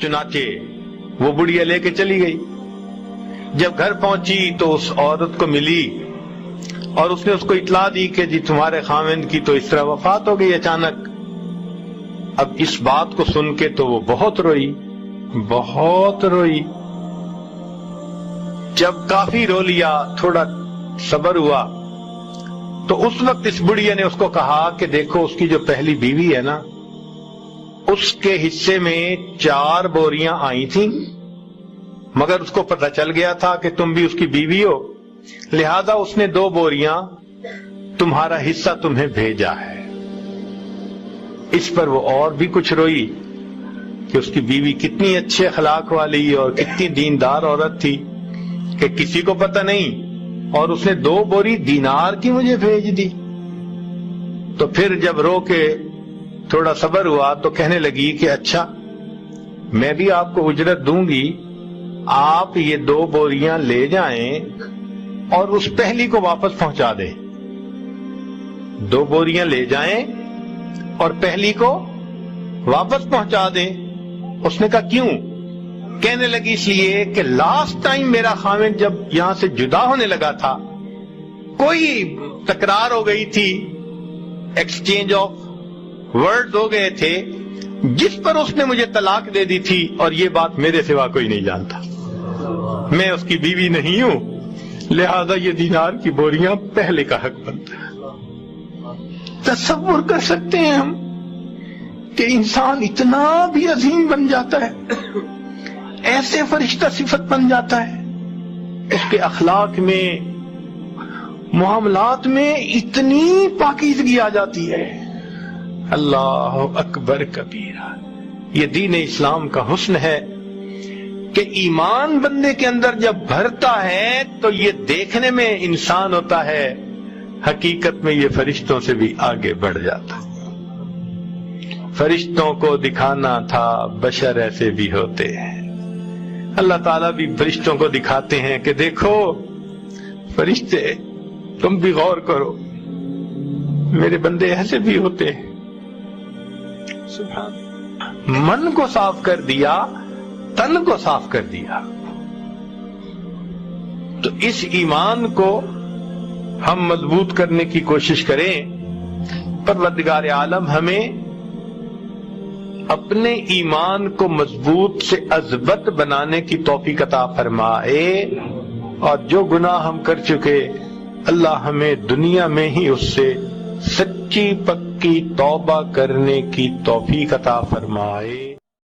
چنانچہ وہ بڑھیا لے کے چلی گئی. جب گھر پہنچی تو اس عورت کو ملی اور اس نے اس کو اطلاع دی کہ جی تمہارے خاوند کی تو اس طرح وفات ہو گئی اچانک. اب اس بات کو سن کے تو وہ بہت روئی. جب کافی رو لیا، تھوڑا صبر ہوا، تو اس وقت اس بڑھیا نے اس کو کہا کہ دیکھو اس کی جو پہلی بیوی ہے نا، اس کے حصے میں 4 بوریاں آئی تھیں، مگر اس کو پتہ چل گیا تھا کہ تم بھی اس کی بیوی ہو، لہذا اس نے 2 بوریاں تمہارا حصہ تمہیں بھیجا ہے. اس پر وہ اور بھی کچھ روئی کہ اس کی بیوی کتنی اچھے اخلاق والی اور کتنی دیندار عورت تھی کہ کسی کو پتہ نہیں، اور اس نے 2 بوری دینار کی مجھے بھیج دی. تو پھر جب رو کے تھوڑا صبر ہوا تو کہنے لگی کہ اچھا میں بھی آپ کو اجرت دوں گی، آپ یہ 2 بوریاں لے جائیں اور اس پہلی کو واپس پہنچا دیں. 2 بوریاں لے جائیں اور پہلی کو واپس پہنچا دیں. اس نے کہا کیوں؟ کہنے لگی اس لیے کہ لاسٹ ٹائم میرا خاوند جب یہاں سے جدا ہونے لگا تھا، کوئی تکرار ہو گئی تھی، ایکسچینج آف ورڈز ہو گئے تھے، جس پر اس نے مجھے طلاق دے دی تھی، اور یہ بات میرے سوا کوئی نہیں جانتا. میں اس کی بیوی نہیں ہوں، لہذا یہ دینار کی بوریاں پہلے کا حق بنتا ہے. تصور کر سکتے ہیں ہم کہ انسان اتنا بھی عظیم بن جاتا ہے، ایسے فرشتہ صفت بن جاتا ہے، اس کے اخلاق میں، معاملات میں اتنی پاکیزگی آ جاتی ہے. اللہ اکبر کبیرہ. یہ دین اسلام کا حسن ہے کہ ایمان بندے کے اندر جب بھرتا ہے تو یہ دیکھنے میں انسان ہوتا ہے، حقیقت میں یہ فرشتوں سے بھی آگے بڑھ جاتا ہے. فرشتوں کو دکھانا تھا، بشر ایسے بھی ہوتے ہیں. اللہ تعالیٰ بھی فرشتوں کو دکھاتے ہیں کہ دیکھو فرشتے تم بھی غور کرو، میرے بندے ایسے بھی ہوتے ہیں. سبحان. من کو صاف کر دیا، تن کو صاف کر دیا. تو اس ایمان کو ہم مضبوط کرنے کی کوشش کریں. پروردگار عالم ہمیں اپنے ایمان کو مضبوط سے اثبت بنانے کی توفیق عطا فرمائے، اور جو گناہ ہم کر چکے اللہ ہمیں دنیا میں ہی اس سے سچی پکی توبہ کرنے کی توفیق عطا فرمائے.